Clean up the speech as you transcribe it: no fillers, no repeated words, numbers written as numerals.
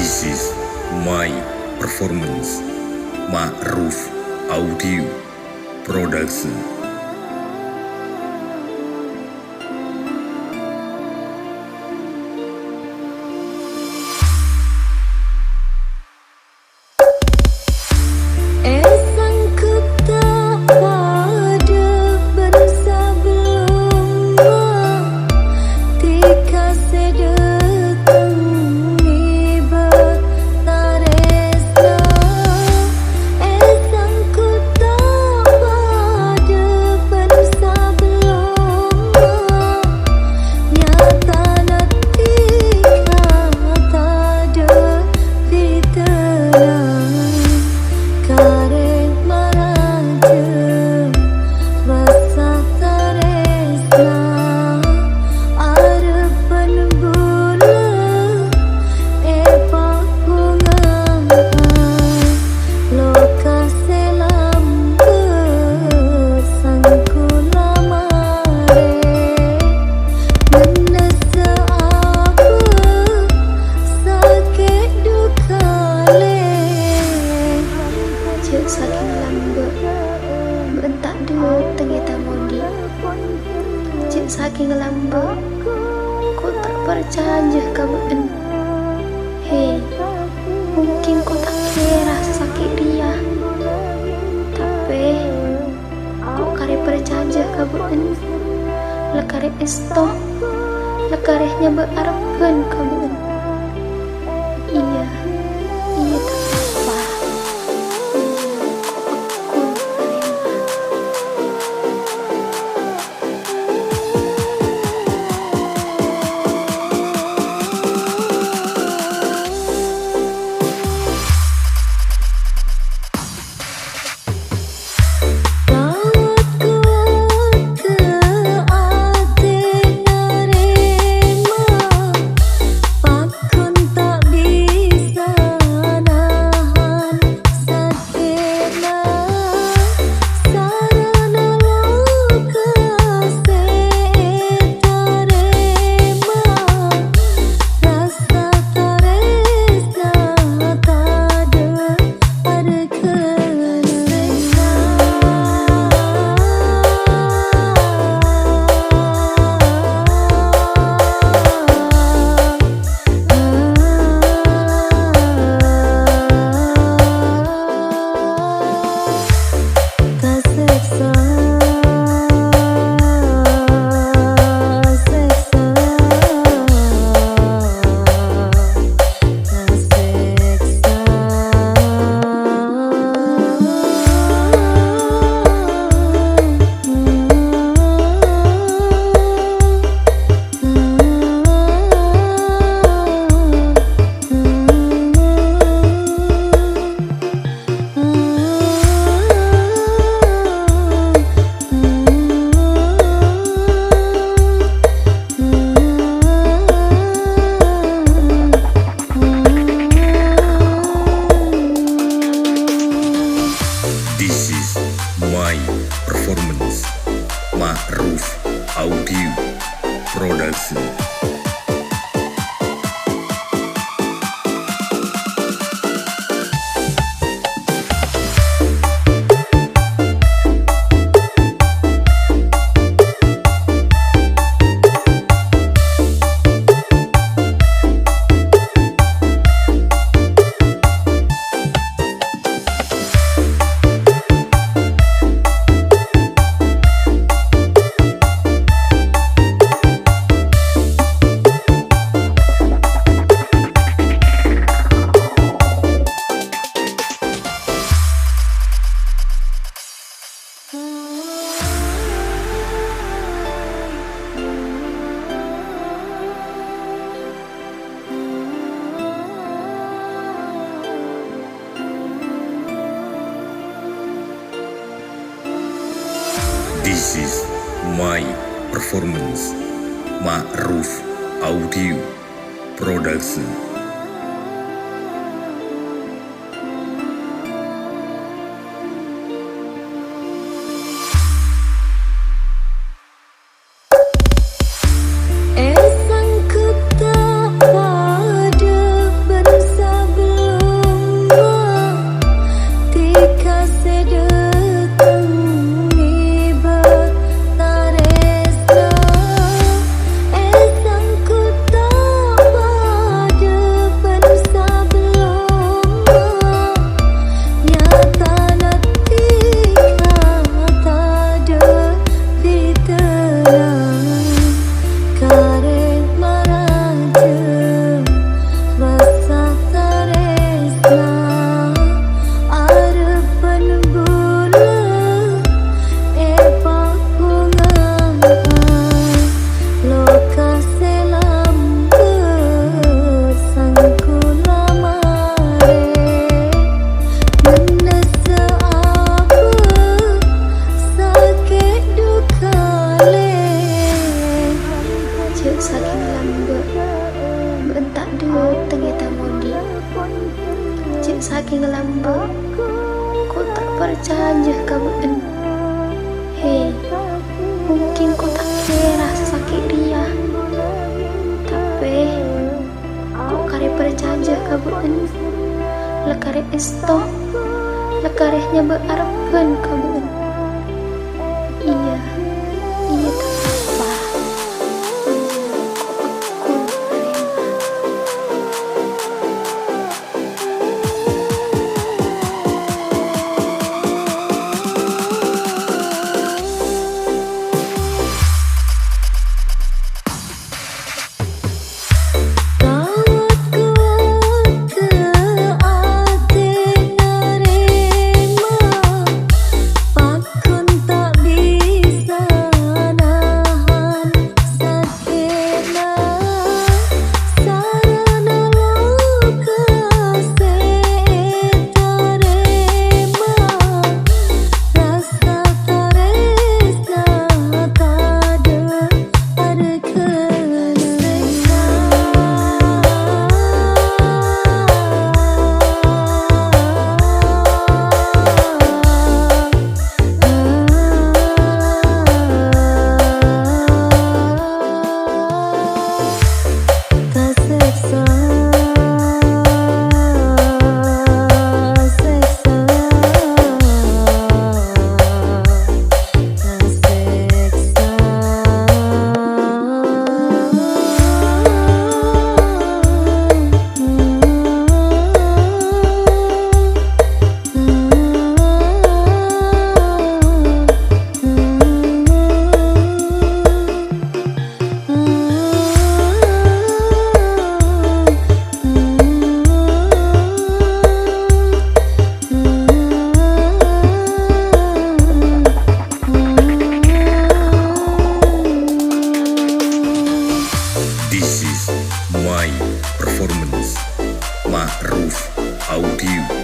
This is my performance, Ma'ruf Audio Production. Saking lambek bentak dulu tengita modi. Cik saking lambek kau tak percaya kamu. Hei, mungkin kau tak kira sakit dia, tapi kau kare percaya kamu. Lekare esto, lekarehnya berarpan kamu. Iya tak apa. This is my performance, Ma'ruf Audio Production. This is my performance, Ma'ruf Audio Production. Esang ku tak pada bersama. Cek saking lambe bentak dua tengeta modi. Cek saking lambe kau tak percaya kawan. Hei, mungkin kau tak kira sakit ria, tapi kau kare percaya kawan. Lekare esto, lekarehnya berarpan kawan. Iya tak apa. This is my performance, Ma'ruf Audio.